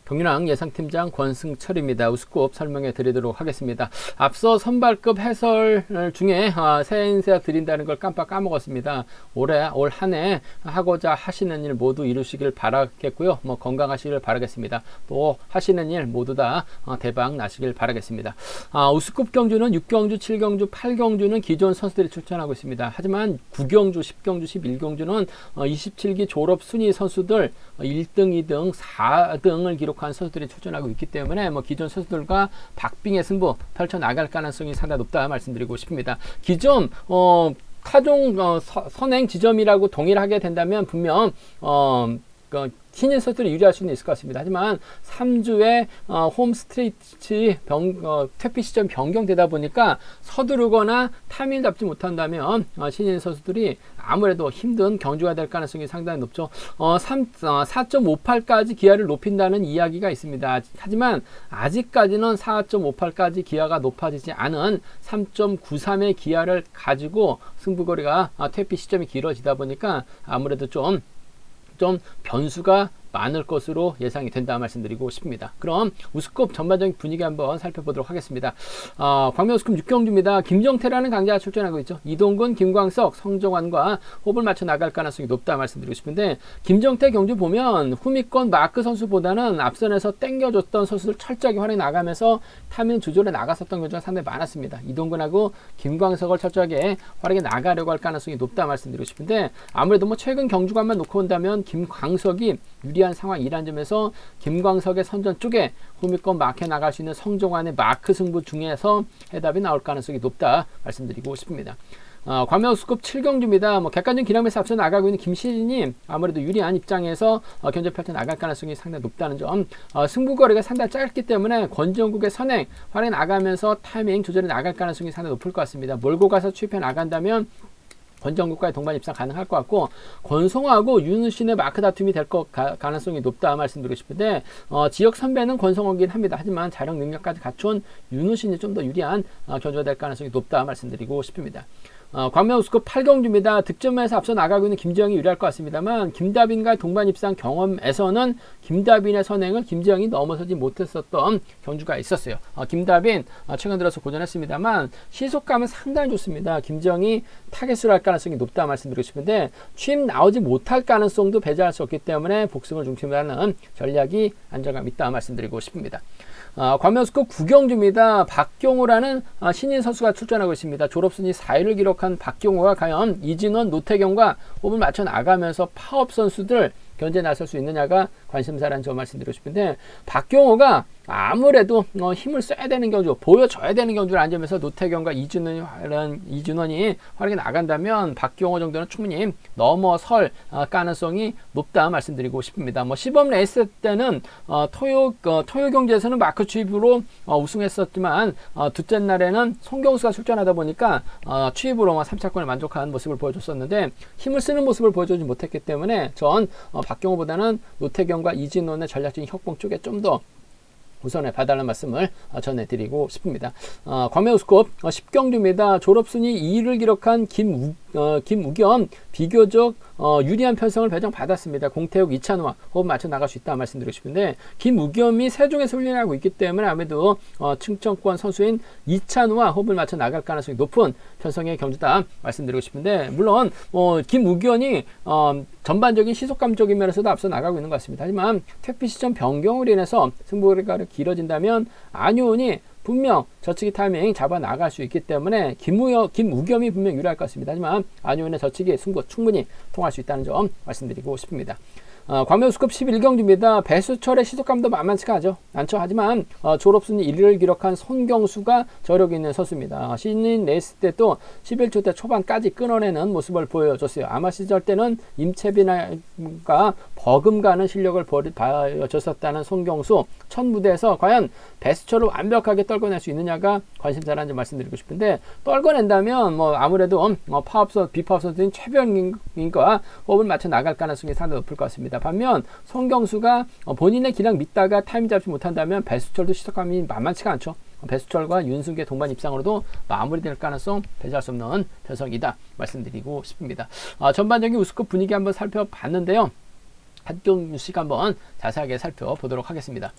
경륜왕 예상팀장 권승철입니다. 우스컵 설명해 드리도록 하겠습니다. 앞서 선발급 해설 중에 새해 인사 드린다는 걸 깜빡 까먹었습니다. 올 한 해 하고자 하시는 일 모두 이루시길 바라겠고요. 건강하시길 바라겠습니다. 또 하시는 일 모두 다 대박 나시길 바라겠습니다. 우스컵 경주는 6경주, 7경주, 8경주는 기존 선수들이 출전하고 있습니다. 하지만 9경주, 10경주, 11경주는 27기 졸업 순위 선수들 1등, 2등, 4등을 기록한 선수들이 출전하고 있기 때문에 기존 선수들과 박빙의 승부 펼쳐나갈 가능성이 상당히 높다 말씀드리고 싶습니다. 기존 타종 선행 지점이라고 동일하게 된다면 분명 신인 선수들이 유리할 수는 있을 것 같습니다. 하지만 3주에 홈 스트레이치 퇴피 시점 변경되다 보니까 서두르거나 타이밍을 잡지 못한다면 신인 선수들이 아무래도 힘든 경주가 될 가능성이 상당히 높죠. 4.58까지 기아를 높인다는 이야기가 있습니다. 하지만 아직까지는 4.58까지 기아가 높아지지 않은 3.93의 기아를 가지고 승부거리가 퇴피 시점이 길어지다 보니까 아무래도 좀 변수가 많을 것으로 예상이 된다 말씀드리고 싶습니다. 그럼 우스컵 전반적인 분위기 한번 살펴보도록 하겠습니다. 광명 우스컵 6경주입니다. 김정태라는 강자가 출전하고 있죠. 이동근, 김광석, 성정환과 호흡을 맞춰 나갈 가능성이 높다 말씀드리고 싶은데, 김정태 경주 보면 후미권 마크 선수보다는 앞선에서 땡겨줬던 선수들 철저하게 활용해 나가면서 타이밍 조절에 나갔었던 경주가 상당히 많았습니다. 이동근하고 김광석을 철저하게 활용해 나가려고 할 가능성이 높다 말씀드리고 싶은데, 아무래도 최근 경주관만 놓고 본다면 김광석이 유리한 상황이란 점에서 김광석의 선전 쪽에 후미권 마크에 나갈 수 있는 성종환의 마크 승부 중에서 해답이 나올 가능성이 높다 말씀드리고 싶습니다. 광명 우스컵 7경주입니다. 객관적인 기량에서 앞서 나가고 있는 김시진이 아무래도 유리한 입장에서 견제 펼쳐 나갈 가능성이 상당히 높다는 점, 승부거리가 상당히 짧기 때문에 권정국의 선행 활용해 나가면서 타이밍 조절해 나갈 가능성이 상당히 높을 것 같습니다. 몰고 가서 추입해 나간다면 권정국과의 동반 입상 가능할 것 같고, 권성호하고 윤우신의 마크 다툼이 될 가능성이 높다 말씀드리고 싶은데, 지역 선배는 권성호긴 합니다. 하지만 자력 능력까지 갖춘 윤우신이 좀 더 유리한 견주가 될 가능성이 높다 말씀드리고 싶습니다. 광명 우스컵 8경주입니다. 득점에서 앞서 나가고 있는 김지영이 유리할 것 같습니다만, 김다빈과의 동반 입상 경험에서는 김다빈의 선행을 김지영이 넘어서지 못했었던 경주가 있었어요. 김다빈 최근 들어서 고전했습니다만 시속감은 상당히 좋습니다. 김지영이 타겟으로 할 가능성이 높다 말씀드리고 싶은데, 취임 나오지 못할 가능성도 배제할 수 없기 때문에 복승을 중심으로 하는 전략이 안정감 있다 말씀드리고 싶습니다. 광명 우스컵 9경주입니다. 박경호라는 신인 선수가 출전하고 있습니다. 졸업순위 4위를 기록한 박경호가 과연 이진원, 노태경과 호흡을 맞춰 나가면서 파업 선수들 견제 나설 수 있느냐가 관심사라는 점 말씀드리고 싶은데, 박경호가 아무래도 힘을 써야 되는 경주, 보여줘야 되는 경주를 안 점에서 노태경과 이준원이 활약해 나간다면 박경호 정도는 충분히 넘어설 가능성이 높다 말씀드리고 싶습니다. 시범 레이스 때는 토요 경주에서는 마크 추입으로 우승했었지만, 둘째 날에는 송경수가 출전하다 보니까 추입으로 3차권에 만족한 모습을 보여줬었는데, 힘을 쓰는 모습을 보여주지 못했기 때문에 전 박경호보다는 노태경과 이진원의 전략적인 협공 쪽에 좀 더 우선에 봐달라는 말씀을 전해드리고 싶습니다. 광명 우스컵 10경주입니다. 졸업순위 2위를 기록한 김우겸 비교적 유리한 편성을 배정받았습니다. 공태욱, 이찬우와 호흡 맞춰 나갈 수 있다 말씀드리고 싶은데, 김우겸이 세종에서 훈련하고 있기 때문에 아무래도 충청권 선수인 이찬우와 호흡을 맞춰 나갈 가능성이 높은 편성의 경주다 말씀드리고 싶은데, 물론 김우겸이 전반적인 시속감적인 면에서도 앞서 나가고 있는 것 같습니다. 하지만 퇴피 시점 변경으로 인해서 승부가 길어진다면 안효은이 분명 저치기 타이밍 잡아 나갈 수 있기 때문에 김우겸이 분명 유리할 것 같습니다. 하지만 안효은의 저치기 승부 충분히 통할 수 있다는 점 말씀드리고 싶습니다. 광명 우스컵 11경주입니다. 배수철의 시속감도 만만치가 않죠. 하지만 졸업순위 1위를 기록한 손경수가 저력이 있는 선수입니다. 신인 레이스 때 또 11초 때 초반까지 끊어내는 모습을 보여줬어요. 아마 시절 때는 임채빈과 버금가는 실력을 보여줬었다는 손경수, 첫 무대에서 과연 배수철을 완벽하게 떨궈낼 수 있느냐가 관심사라는 점 말씀드리고 싶은데, 떨궈낸다면 아무래도 비파업 선수인 최병인과 호흡을 맞춰 나갈 가능성이 상당히 높을 것 같습니다. 반면 손경수가 본인의 기량 믿다가 타임 잡지 못한다면 배수철도 시속감이 만만치가 않죠. 배수철과 윤승규의 동반 입상으로도 마무리될 가능성 배제할 수 없는 편성이다 말씀드리고 싶습니다. 전반적인 우스컵 분위기 한번 살펴봤는데요. 한경뉴스가 한번 자세하게 살펴보도록 하겠습니다.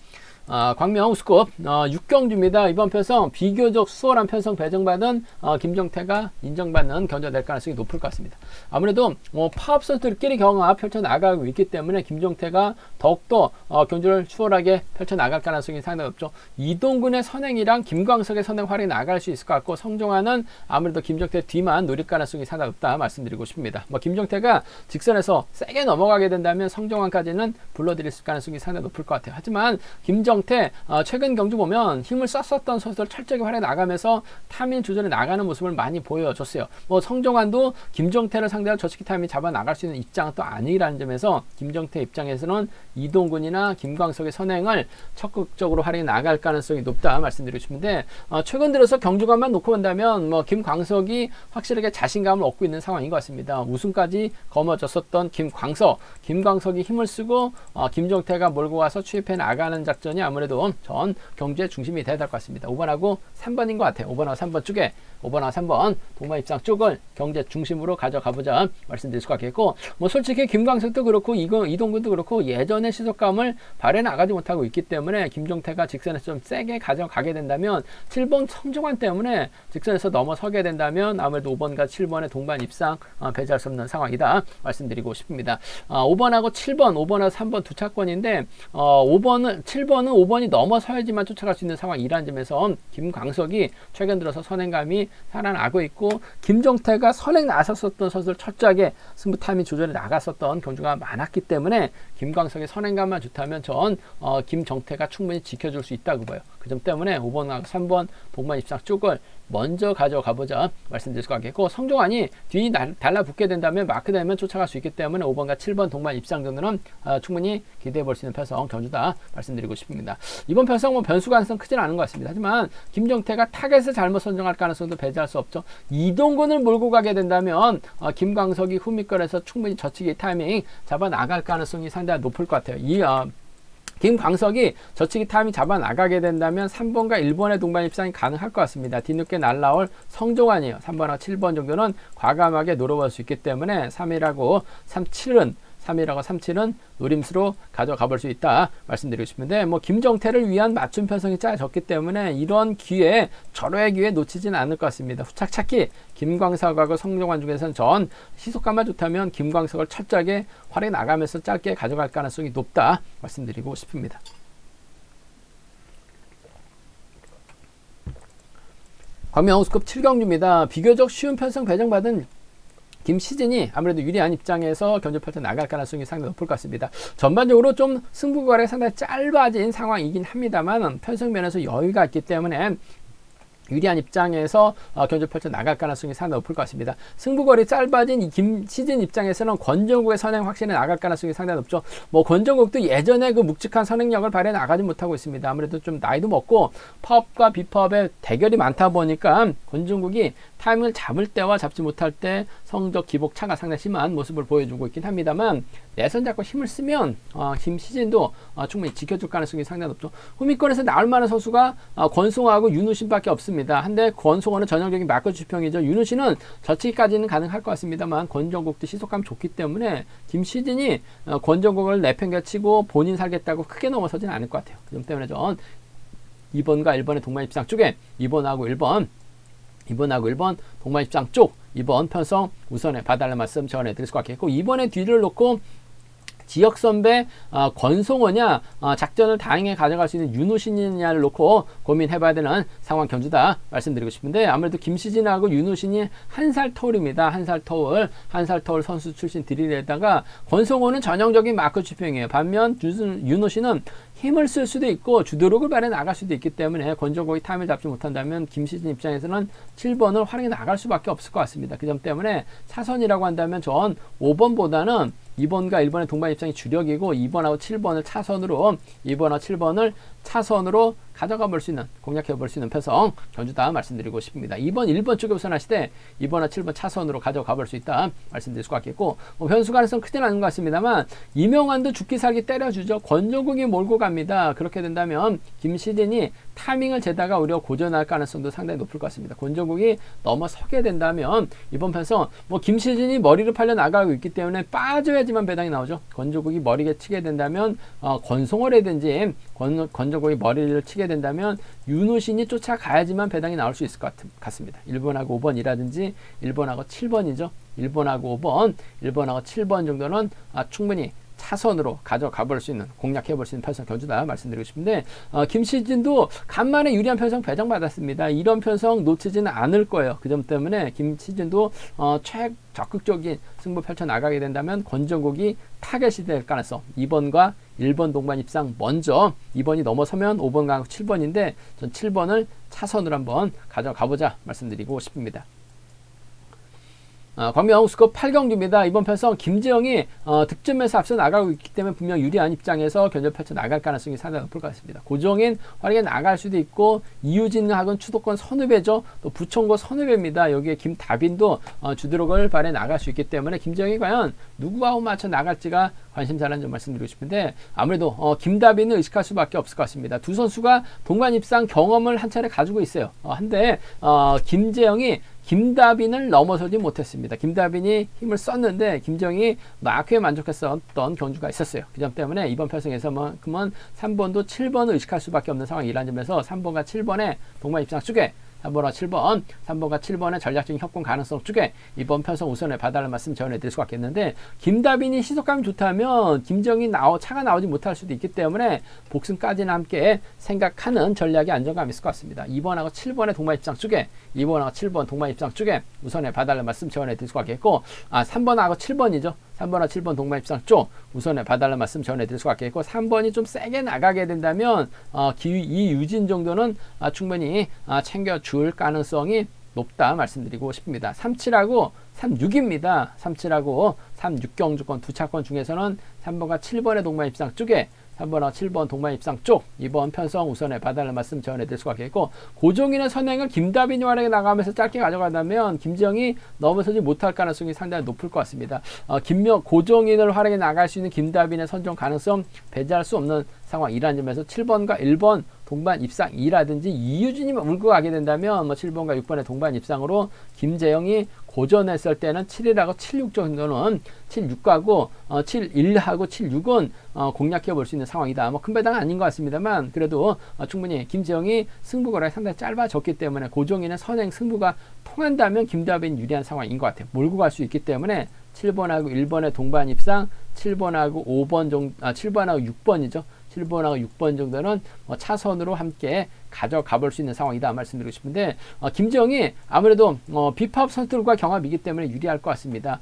광명 스쿱 6경주입니다. 이번 편성 비교적 수월한 편성 배정받은 김정태가 인정받는 견주가 될 가능성이 높을 것 같습니다. 아무래도 파업 선수들끼리 경합 펼쳐나가고 있기 때문에 김정태가 더욱더 견주를 수월하게 펼쳐나갈 가능성이 상당히 높죠. 이동근의 선행이랑 김광석의 선행 활약이 나갈 수 있을 것 같고, 성종환은 아무래도 김정태 뒤만 노릴 가능성이 상당히 높다 말씀드리고 싶습니다. 김정태가 직선에서 세게 넘어가게 된다면 성종환까지는 불러들일 가능성이 상당히 높을 것 같아요. 하지만 김정태 최근 경주 보면 힘을 썼었던 선수들 철저하게 활약해 나가면서 타이밍 조절해 나가는 모습을 많이 보여줬어요. 성종환도 김정태를 상대로 저치기 타이밍 잡아 나갈 수 있는 입장은 또 아니라는 점에서 김정태 입장에서는 이동근이나 김광석의 선행을 적극적으로 활용해 나갈 가능성이 높다 말씀드리고 싶은데, 최근 들어서 경주감만 놓고 본다면 김광석이 확실하게 자신감을 얻고 있는 상황인 것 같습니다. 우승까지 거머졌었던 김광석이 힘을 쓰고 김정태가 몰고 가서 추입해 나가는 작전이 아무래도 전 경주의 중심이 돼야 될 것 같습니다. 5번하고 3번인 것 같아요. 5번하고 3번 쪽에 5번하고 3번 동반 입상 쪽을 경제 중심으로 가져가보자 말씀드릴 수 있겠고, 솔직히 김광석도 그렇고 이동근도 그렇고 예전의 시속감을 발휘해 나가지 못하고 있기 때문에 김종태가 직선에서 좀 세게 가져가게 된다면 7번 성종환 때문에 직선에서 넘어서게 된다면 아무래도 5번과 7번의 동반 입상 배제할 수 없는 상황이다 말씀드리고 싶습니다. 5번하고 7번, 5번하고 3번 두 차권인데 7번은 5번이 넘어서야지만 쫓아갈 수 있는 상황이라는 점에서 김광석이 최근 들어서 선행감이 살아나고 있고, 김정태가 선행 나섰었던 선수들 철저하게 승부 타이밍 조절에 나갔었던 경주가 많았기 때문에 김광석의 선행감만 좋다면 김정태가 충분히 지켜줄 수 있다고 봐요. 그 점 때문에 5번하고 3번 동반 입상 쪽을 먼저 가져가보자 말씀드릴 수 있겠고, 성종환이 뒤 달라붙게 된다면 마크되면 쫓아갈 수 있기 때문에 5번과 7번 동반 입상 정도는 충분히 기대해 볼 수 있는 편성 경주다 말씀드리고 싶습니다. 이번 편성 변수 가능성 크지는 않은 것 같습니다. 하지만 김정태가 타겟을 잘못 선정할 가능성도 배제할 수 없죠. 이동근을 몰고 가게 된다면 김광석이 후미권에서 충분히 젖히기 타이밍 잡아 나갈 가능성이 상당히 높을 것 같아요. 김광석이 저치기 타이밍 잡아 나가게 된다면 3번과 1번의 동반 입상이 가능할 것 같습니다. 뒤늦게 날라올 성종환이에요. 3번하고 7번 정도는 과감하게 노려볼 수 있기 때문에 3이라고 37은 노림수로 가져가 볼 수 있다 말씀드리고 싶은데, 김정태를 위한 맞춤 편성이 짜졌기 때문에 이런 기회, 절호의 기회 놓치지는 않을 것 같습니다. 후착 찾기, 김광석하고 성종환 중에서는 전 시속감만 좋다면 김광석을 철저하게 활용해 나가면서 짧게 가져갈 가능성이 높다 말씀드리고 싶습니다. 광명 스쿱 7경주입니다. 비교적 쉬운 편성 배정받은 김시진이 아무래도 유리한 입장에서 견주 펼쳐 나갈 가능성이 상당히 높을 것 같습니다. 전반적으로 좀 승부거래가 상당히 짧아진 상황이긴 합니다만 편성면에서 여유가 있기 때문에 유리한 입장에서 견주 펼쳐 나갈 가능성이 상당히 높을 것 같습니다. 승부거리 짧아진 이 김시진 입장에서는 권정국의 선행 확실히 나갈 가능성이 상당히 높죠. 권정국도 예전에 그 묵직한 선행력을 발휘해 나가지 못하고 있습니다. 아무래도 좀 나이도 먹고 파업과 비파업의 대결이 많다 보니까 권정국이 타이밍을 잡을 때와 잡지 못할 때 성적 기복 차가 상당히 심한 모습을 보여주고 있긴 합니다만, 내선 잡고 힘을 쓰면 김시진도 충분히 지켜줄 가능성이 상당히 높죠. 후미권에서 나올 만한 선수가 권송하고 윤우신밖에 없습니다. 한데 권송호는 전형적인 마크 주평이죠. 윤우신은 저치기까지는 가능할 것 같습니다만 권정국도 시속감 좋기 때문에 김시진이 권정국을 내팽개치고 본인 살겠다고 크게 넘어서지는 않을 것 같아요. 그 점 때문에 전 2번과 1번의 동반 입상 쪽에 2번하고 1번 동반 입상 쪽 2번 편성 우선에 봐달라는 말씀 전해드릴 수 있겠고, 2번의 뒤를 놓고 지역 선배 권송호냐 작전을 다행히 가져갈 수 있는 윤우신이냐를 놓고 고민해봐야 되는 상황 견주다 말씀드리고 싶은데, 아무래도 김시진하고 윤우신이 한 살 터울입니다. 한 살 터울 선수 출신 드릴에다가 권송호는 전형적인 마크 주평이에요. 반면 윤우신은 힘을 쓸 수도 있고 주도력을 발휘해 나갈 수도 있기 때문에 권정국이 타임을 잡지 못한다면 김시진 입장에서는 7번을 활용해 나갈 수밖에 없을 것 같습니다. 그 점 때문에 차선이라고 한다면 전 5번보다는 2번과 1번의 동반 입장이 주력이고 2번하고 7번을 차선으로 2번하고 7번을 차선으로 가져가 볼 수 있는, 공략해 볼 수 있는 편성 견주다 말씀드리고 싶습니다. 2번, 1번 쪽에 우선하시되 2번과 7번 차선으로 가져가 볼 수 있다 말씀드릴 수가 있겠고, 변수 가능성 크진 않은 것 같습니다만 이명환도 죽기 살기 때려주죠. 권종국이 몰고 갑니다. 그렇게 된다면 김시진이 타이밍을 재다가 오히려 고전할 가능성도 상당히 높을 것 같습니다. 권종국이 넘어서게 된다면 이번 편성 김시진이 머리를 팔려 나가고 있기 때문에 빠져야지만 배당이 나오죠. 권종국이 머리를 치게 된다면 권송월이든지 권종국이 머리를 치게 된다면 윤호신이 쫓아가야지만 배당이 나올 수 있을 것 같습니다. 1번하고 5번이라든지 1번하고 7번이죠. 1번하고 5번, 1번하고 7번 정도는 충분히 차선으로 가져가 볼 수 있는, 공략해 볼 수 있는 편성 견주다 말씀드리고 싶은데, 김시진도 간만에 유리한 편성 배정받았습니다. 이런 편성 놓치지는 않을 거예요. 그 점 때문에 김시진도 적극적인 승부 펼쳐 나가게 된다면 권정국이 타겟이 될 가능성, 2번과 1번 동반 입상 먼저 2번이 넘어서면 5번과 7번인데 전 7번을 차선으로 한번 가져가 보자 말씀드리고 싶습니다. 광명 우스컵 8경주입니다. 이번 편성 김재영이 득점에서 앞서 나가고 있기 때문에 분명 유리한 입장에서 견제 펼쳐 나갈 가능성이 상당히 높을 것 같습니다. 고종인 활약에 나갈 수도 있고, 이유진학은 추도권 선후배죠. 또 부천고 선후배입니다. 여기에 김다빈도 주드록을 발해 나갈 수 있기 때문에 김재영이 과연 누구하고 맞춰 나갈지가 관심사라는 점 말씀드리고 싶은데, 아무래도 김다빈을 의식할 수밖에 없을 것 같습니다. 두 선수가 동반 입상 경험을 한 차례 가지고 있어요. 한데 김재영이 김다빈을 넘어서지 못했습니다. 김다빈이 힘을 썼는데 김정이 마크에 만족했었던 경주가 있었어요. 그 점 때문에 이번 편성에서만큼은 3번도 7번을 의식할 수밖에 없는 상황이라는 점에서 3번과 7번의 동반 입상 쪽에 3번과 7번, 3번과 7번의 전략적인 협공 가능성 쪽에 이번 편성 우선에 봐달라는 말씀 전해드릴 수가 있겠는데, 김다빈이 시속감이 좋다면 김정이 차가 나오지 못할 수도 있기 때문에 복승까지는 함께 생각하는 전략의 안정감이 있을 것 같습니다. 2번하고 7번의 동반 입상 쪽에, 2번하고 7번 동반 입상 쪽에 우선에 봐달라는 말씀 전해드릴 수가 있겠고, 3번하고 7번이죠. 3번과 7번 동반 입상 쪽 우선에 봐달라는 말씀 전해드릴 수가 있겠고, 3번이 좀 세게 나가게 된다면 이유진 정도는 충분히 챙겨줄 가능성이 높다 말씀드리고 싶습니다. 37하고 36입니다. 37하고 36경주권 두 차권 중에서는 3번과 7번의 동반 입상 쪽에 3번하고 7번 동반 입상 쪽 이번 편성 우선에 봐달라는 말씀 전해드릴 수가 있겠고, 고종인의 선행을 김다빈이 활약에 나가면서 짧게 가져간다면 김정이 넘어서지 못할 가능성이 상당히 높을 것 같습니다. 고종인을 활약에 나갈 수 있는 김다빈의 선정 가능성 배제할 수 없는 상황이라는 점에서 7번과 1번 동반 입상이라든지 이유진이 몰고 가게 된다면 7번과 6번의 동반 입상으로 김재영이 고전했을 때는 7일하고 76 정도는 76하고 71하고 76은 공략해 볼 수 있는 상황이다. 큰 배당은 아닌 것 같습니다만 그래도 충분히 김재영이 승부거리가 상당히 짧아졌기 때문에 고종인의 선행 승부가 통한다면 김다빈이 유리한 상황인 것 같아요. 몰고 갈 수 있기 때문에 7번하고 1번의 동반 입상, 7번하고 5번 정도, 7번하고 6번이죠. 7번하고 6번 정도는 차선으로 함께 가져가 볼 수 있는 상황이다 말씀드리고 싶은데, 김정이 아무래도 비팝 선수들과 경합이기 때문에 유리할 것 같습니다.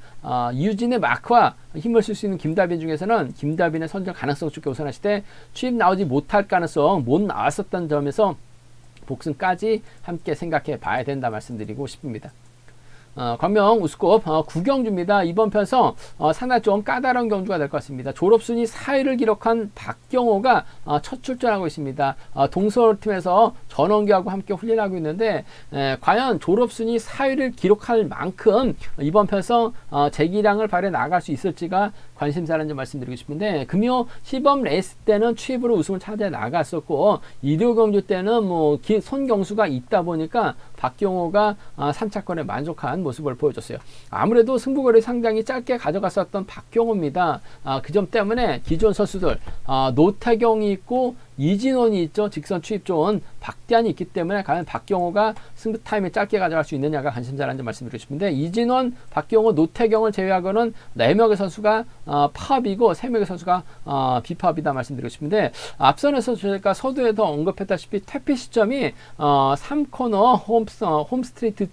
이유진의 마크와 힘을 쓸 수 있는 김다빈 중에서는 김다빈의 선정 가능성 쪽에 우선하실 때 취입 나오지 못할 가능성 못 나왔었던 점에서 복승까지 함께 생각해 봐야 된다 말씀드리고 싶습니다. 광명 우스컵 9경주입니다. 이번 편성 상당히 좀 까다로운 경주가 될 것 같습니다. 졸업순위 4위를 기록한 박경호가 첫 출전하고 있습니다. 동서울팀에서 전원기하고 함께 훈련하고 있는데 과연 졸업순위 4위를 기록할 만큼 이번 편성 재기량을 발휘해 나갈 수 있을지가 관심사라는 점 말씀드리고 싶은데, 금요 시범 레이스 때는 취입으로 우승을 차지해 나갔었고 2도 경주 때는 손경수가 있다 보니까 박경호가 3차권에 만족한 모습을 보여줬어요. 아무래도 승부거리 상당히 짧게 가져갔었던 박경호입니다. 그 점 때문에 기존 선수들 노태경이 있고 이진원이 있죠. 직선 취입 좋은 박대한이 있기 때문에 과연 박경호가 승부 타임을 짧게 가져갈 수 있느냐가 관심사라는 점 말씀드리고 싶은데, 이진원, 박경호, 노태경을 제외하고는 4명의 선수가 파업이고 3명의 선수가 비파업이다 말씀드리고 싶은데, 앞선에서 저희가 서두에도 언급했다시피 퇴피 시점이 3코너 홈스트레이트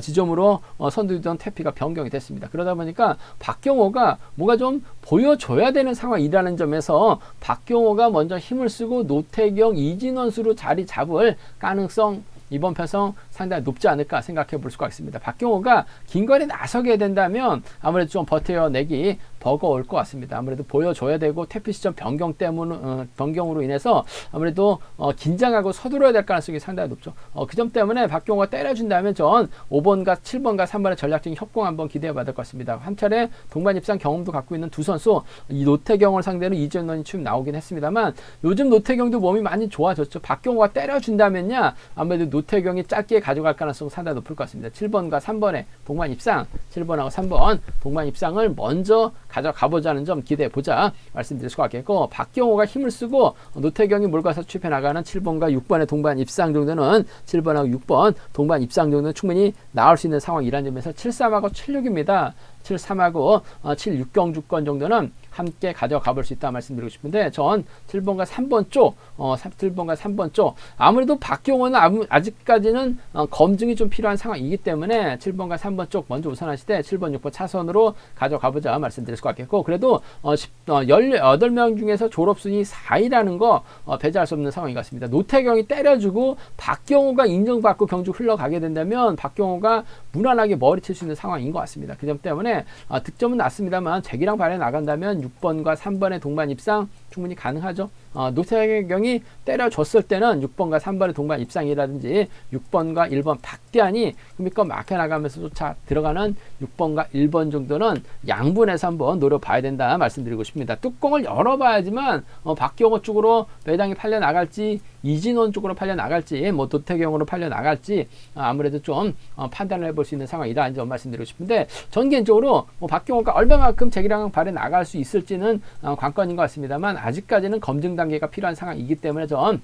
지점으로 선두던 태피가 변경이 됐습니다. 그러다 보니까 박경호가 뭔가 좀 보여줘야 되는 상황이라는 점에서 박경호가 먼저 힘을 쓰고 노태경, 이진원 수로 자리 잡을 가능성 이번 편성 상당히 높지 않을까 생각해 볼 수가 있습니다. 박경호가 긴 거리 나서게 된다면 아무래도 좀 버텨내기 버거울 것 같습니다. 아무래도 보여줘야 되고 퇴피 시점 변경으로 인해서 아무래도 긴장하고 서두르야 될 가능성이 상당히 높죠. 그 점 때문에 박경호가 때려준다면 전 5번과 7번과 3번의 전략적인 협공 한번 기대해 봐야 될 것 같습니다. 한 차례 동반 입상 경험도 갖고 있는 두 선수, 이 노태경을 상대로 이재훈이 춤 나오긴 했습니다만 요즘 노태경도 몸이 많이 좋아졌죠. 박경호가 때려준다면야 아무래도 노태경이 짧게 가져갈 가능성이 상당히 높을 것 같습니다. 7번과 3번의 동반 입상, 7번하고 3번 동반 입상을 먼저 가져가보자는 점 기대해보자 말씀드릴 수가 있겠고, 박경호가 힘을 쓰고 노태경이 몰가서 취입해 나가는 7번과 6번의 동반 입상 정도는 7번하고 6번 동반 입상 정도는 충분히 나올 수 있는 상황이라는 점에서 7-3하고 7-6입니다. 7-3하고 7-6 경주권 정도는 함께 가져가 볼 수 있다 말씀드리고 싶은데, 전 7번과 3번 쪽, 7번과 3번 쪽, 아무래도 박경호는 아직까지는 검증이 좀 필요한 상황이기 때문에 7번과 3번 쪽 먼저 우선하시되 7번, 6번 차선으로 가져가 보자 말씀드릴 수가 있겠고, 그래도 18명 중에서 졸업순위 4위라는 거 배제할 수 없는 상황인 것 같습니다. 노태경이 때려주고 박경호가 인정받고 경주 흘러가게 된다면 박경호가 무난하게 머리칠 수 있는 상황인 것 같습니다. 그 점 때문에 득점은 낮습니다만 재기랑 발에 나간다면 6번과 3번의 동반 입상 충분히 가능하죠. 노태경이 때려줬을 때는 6번과 3번의 동반 입상이라든지 6번과 1번 박대한이 힘껏 막혀나가면서 쫓아 들어가는 6번과 1번 정도는 양분해서 한번 노려봐야 된다 말씀드리고 싶습니다. 뚜껑을 열어봐야지만 박경호 쪽으로 매장이 팔려나갈지 이진원 쪽으로 팔려나갈지 노태경으로 팔려나갈지 아무래도 좀 판단을 해볼 수 있는 상황이다 점 말씀드리고 싶은데, 전 개인적으로 박경호가 얼마만큼 재기랑 발에 나갈 수 있을지는 관건인 것 같습니다만 아직까지는 검증 단계가 필요한 상황이기 때문에 전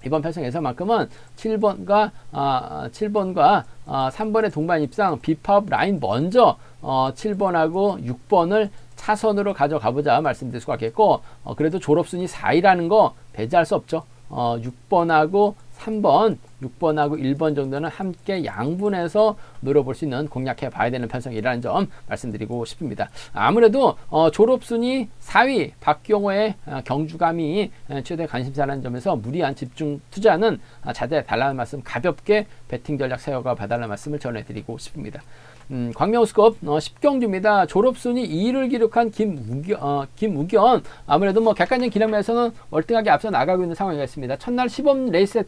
이번 편성에서만큼은 7번과 3번의 동반 입상 비팝 라인 먼저 7번하고 6번을 차선으로 가져가 보자 말씀드릴 수가 있겠고, 그래도 졸업순위 4위라는 거 배제할 수 없죠. 6번하고 3번, 6번하고 1번 정도는 함께 양분해서 노려볼 수 있는 공략해 봐야 되는 편성이라는 점 말씀드리고 싶습니다. 아무래도 졸업순위 4위 박경호의 경주감이 최대 관심사라는 점에서 무리한 집중 투자는 자제해 달라는 말씀, 가볍게 배팅 전략 세워가 봐달라는 말씀을 전해드리고 싶습니다. 광명우스컵 10경주입니다. 졸업순위 2위를 기록한 김우견, 아무래도 객관적인 기량에서는 월등하게 앞서 나가고 있는 상황이었습니다. 첫날 시범 레이스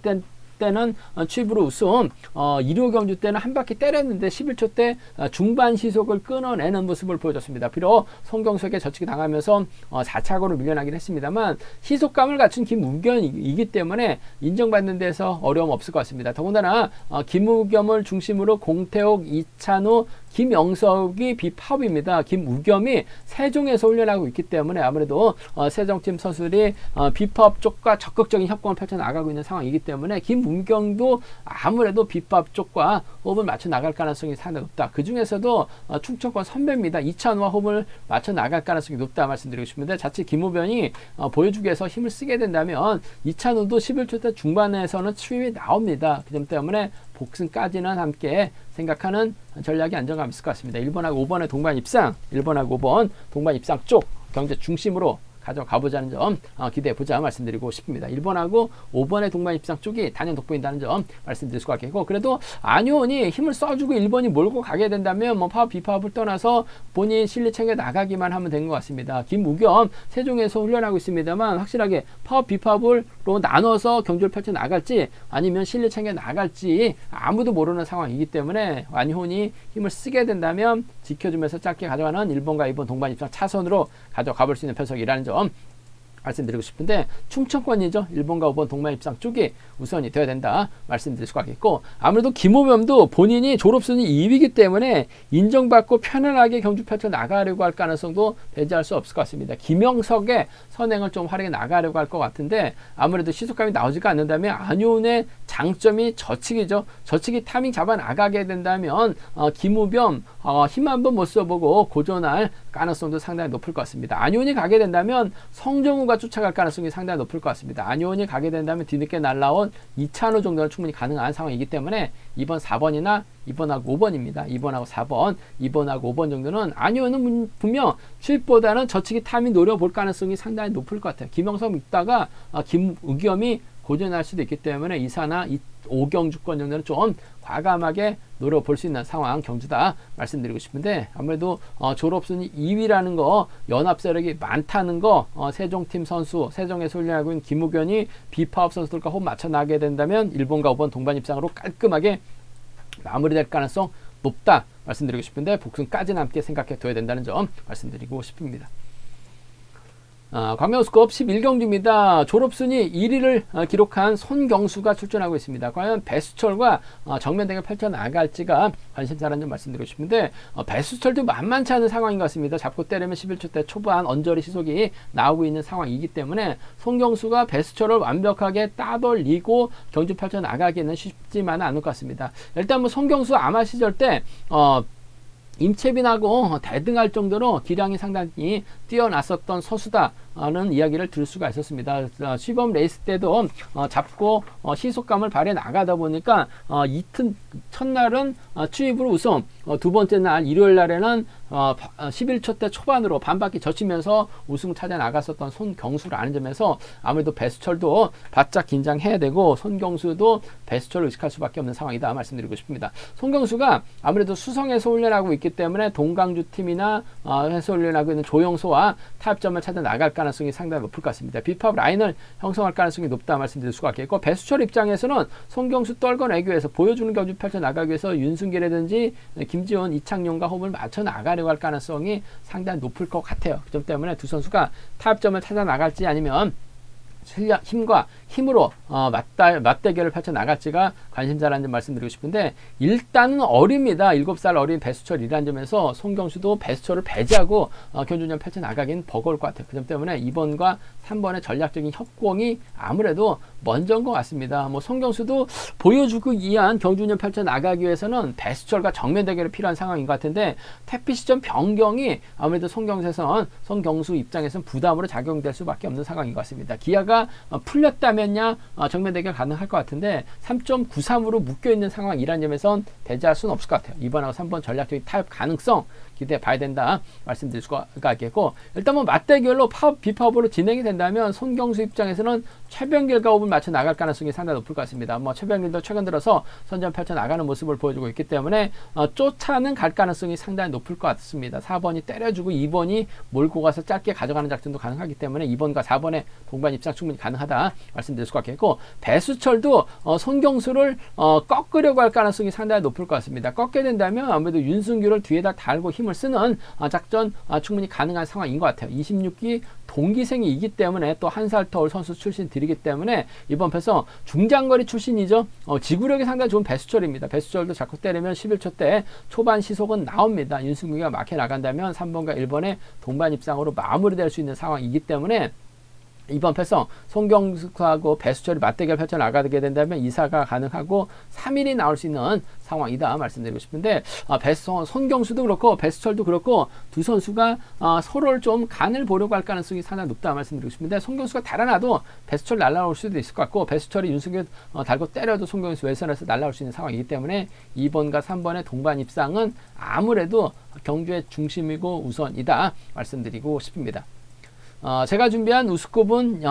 때는 취입으로 우승, 1호 경주 때는 한 바퀴 때렸는데 11초 때 중반 시속을 끊어내는 모습을 보여줬습니다. 비록 송경석에 저치기 당하면서 4차고로 밀려나긴 했습니다만 시속감을 갖춘 김우겸이기 때문에 인정받는 데서 어려움 없을 것 같습니다. 더군다나 김우겸을 중심으로 공태옥, 이찬우, 김영석이 비팝입니다. 김우겸이 세종에서 훈련하고 있기 때문에 아무래도 세종팀 선수들이 비팝 쪽과 적극적인 협공을 펼쳐나가고 있는 상황이기 때문에 김우겸도 아무래도 비팝 쪽과 호흡을 맞춰 나갈 가능성이 상당히 높다. 그 중에서도 충청권 선배입니다. 이찬우와 호흡을 맞춰 나갈 가능성이 높다 말씀드리고 싶은데, 자칫 김우겸이 보여주기 위해서 힘을 쓰게 된다면 이찬우도 11초 때 중반에서는 추임이 나옵니다. 그 점 때문에 복승까지는 함께 생각하는 전략이 안정감 있을 것 같습니다. 1번하고 5번의 동반 입상, 1번하고 5번 동반 입상 쪽 경제 중심으로 가져가보자는 점 기대해보자 말씀드리고 싶습니다. 1번하고 5번의 동반 입상 쪽이 단연 돋보인다는 점 말씀드릴 수가 있겠고, 그래도 안효원이 힘을 써주고 1번이 몰고 가게 된다면 파업 비파업을 떠나서 본인 실리 챙겨 나가기만 하면 된 것 같습니다. 김우겸 세종에서 훈련하고 있습니다만 확실하게 파업 비파업으로 나눠서 경주를 펼쳐 나갈지 아니면 실리 챙겨 나갈지 아무도 모르는 상황이기 때문에 안효원이 힘을 쓰게 된다면 지켜주면서 짧게 가져가는 1번과 2번 동반 입상 차선으로 가져가볼 수 있는 편석이라는 점 말씀드리고 싶은데, 충청권이죠. 1번과 5번 동반 입상 쪽이 우선이 되어야 된다 말씀드릴 수가 있겠고, 아무래도 김호겸도 본인이 졸업순위 2위이기 때문에 인정받고 편안하게 경주 펼쳐 나가려고 할 가능성도 배제할 수 없을 것 같습니다. 김영석의 선행을 좀 활용해 나가려고 할 것 같은데, 아무래도 시속감이 나오지가 않는다면 안효은의 장점이 저치기죠. 저치기 타이밍 잡아 나가게 된다면 김우겸 힘 한번 못 써보고 고전할 가능성도 상당히 높을 것 같습니다. 안효은이 가게 된다면 성정우가 쫓아갈 가능성이 상당히 높을 것 같습니다. 안효은이 가게 된다면 뒤늦게 날라온 이찬우 정도는 충분히 가능한 상황이기 때문에 2번, 4번이나 2번하고 5번입니다. 2번하고 4번, 2번하고 5번 정도는 안효은은 분명 추입보다는 저치기 타이밍 노려볼 가능성이 상당히 높을 것 같아요. 김영석 있다가 김우겸이 고전할 수도 있기 때문에 2사나 5경주권 정도는 좀 과감하게 노려볼 수 있는 상황 경주다 말씀드리고 싶은데, 아무래도 졸업순위 2위라는 거, 연합 세력이 많다는 거, 세종팀 선수, 세종에서 훈련하고 있는 김우견이 비파업 선수들과 호흡 맞춰 나가게 된다면 1번과 5번 동반 입상으로 깔끔하게 마무리될 가능성 높다 말씀드리고 싶은데, 복승까지는 함께 생각해 둬야 된다는 점 말씀드리고 싶습니다. 광명우스컵 11경주입니다. 졸업순위 1위를 기록한 손경수가 출전하고 있습니다. 과연 배수철과 정면 대결 펼쳐나갈지가 관심사라는 점 말씀드리고 싶은데, 배수철도 만만치 않은 상황인 것 같습니다. 잡고 때리면 11초대 초반 언저리 시속이 나오고 있는 상황이기 때문에 손경수가 배수철을 완벽하게 따돌리고 경주 펼쳐나가기는 쉽지만은 않을 것 같습니다. 일단 뭐 손경수 아마 시절 때 임채빈하고 대등할 정도로 기량이 상당히 뛰어났었던 선수다라는 이야기를 들을 수가 있었습니다. 시범 레이스 때도 잡고 시속감을 발휘해 나가다 보니까 이틀 첫날은 추입으로 우승, 두 번째 날 일요일 날에는 11초대 초반으로 반바퀴 젖히면서 우승을 찾아 나갔었던 손경수라는 점에서 아무래도 배수철도 바짝 긴장해야 되고, 손경수도 배수철을 의식할 수밖에 없는 상황이다 말씀드리고 싶습니다. 손경수가 아무래도 수성에서 훈련하고 있기 때문에 동강주 팀이나 해서 훈련하고 있는 조영소와 타협점을 찾아 나갈 가능성이 상당히 높을 것 같습니다. 비팝 라인을 형성할 가능성이 높다 말씀드릴 수가 있겠고, 배수철 입장에서는 손경수 떨궈내기 위해서, 보여주는 경주 펼쳐 나가기 위해서 윤승길이라든지 김지원, 이창용과 호흡을 맞춰 나가려고 할 가능성이 상당히 높을 것 같아요. 그 점 때문에 두 선수가 타협점을 찾아 나갈지, 아니면 실력, 힘과 힘으로 맞대결을 펼쳐 나갈지가 관심사라는 점 말씀드리고 싶은데, 일단은 어립니다. 7살 어린 배수철이라는 점에서 손경수도 배수철을 배제하고 경주전 펼쳐 나가긴 버거울 것 같아요. 그 점 때문에 2번과 3번의 전략적인 협공이 아무래도 먼저인 것 같습니다. 뭐 손경수도 보여주기 위한 경주전 펼쳐 나가기 위해서는 배수철과 정면 대결이 필요한 상황인 것 같은데, 태피 시점 변경이 아무래도 손경수 입장에서는 부담으로 작용될 수밖에 없는 상황인 것 같습니다. 기아가 풀렸다면야 정면 대결 가능할 것 같은데, 3.93으로 묶여있는 상황이라는 점에선 배제할 수는 없을 것 같아요. 2번하고 3번 전략적인 타협 가능성 기대해 봐야 된다 말씀드릴 수가 있겠고, 일단 뭐 맞대결로 비파업으로 진행이 된다면 손경수 입장에서는 최병길과 호흡을 맞춰 나갈 가능성이 상당히 높을 것 같습니다. 뭐 최병길도 최근 들어서 선전 펼쳐 나가는 모습을 보여주고 있기 때문에 쫓아는 갈 가능성이 상당히 높을 것 같습니다. 4번이 때려주고 2번이 몰고 가서 짧게 가져가는 작전도 가능하기 때문에 2번과 4번의 동반 입상 충분히 가능하다 말씀드릴 수가 있겠고, 배수철도 손경수를 꺾으려고 할 가능성이 상당히 높을 것 같습니다. 꺾게 된다면 아무래도 윤승규를 뒤에다 달고 힘을 쓰는 작전 충분히 가능한 상황인 것 같아요. 26기 동기생이기 때문에, 또 한 살 터울 선수 출신들이기 때문에 이번 패서 중장거리 출신이죠. 지구력이 상당히 좋은 배수철입니다. 배수철도 자꾸 때리면 11초대 초반 시속은 나옵니다. 윤승규가 막혀 나간다면 3번과 1번의 동반 입상으로 마무리될 수 있는 상황이기 때문에, 이번 패성 손경수하고 배수철이 맞대결 펼쳐 나가게 된다면 2사가 가능하고 3일이 나올 수 있는 상황이다 말씀드리고 싶은데, 손경수도 그렇고 배수철도 그렇고 두 선수가 서로를 좀 간을 보려고 할 가능성이 상당히 높다 말씀드리고 싶은데, 손경수가 달아나도 배수철 날아올 수도 있을 것 같고, 배수철이 윤승규 달고 때려도 손경수 외선에서 날아올 수 있는 상황이기 때문에 2번과 3번의 동반 입상은 아무래도 경주의 중심이고 우선이다 말씀드리고 싶습니다. 제가 준비한 우스컵은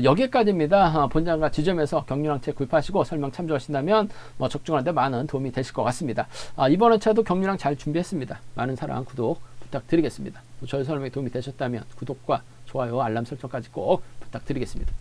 여기까지입니다. 본장과 지점에서 경륜왕책 구입하시고 설명 참조하신다면 적중하는데 많은 도움이 되실 것 같습니다. 이번 회차도 경륜왕 잘 준비했습니다. 많은 사랑, 구독 부탁드리겠습니다. 저희 설명이 도움이 되셨다면 구독과 좋아요, 알람 설정까지 꼭 부탁드리겠습니다.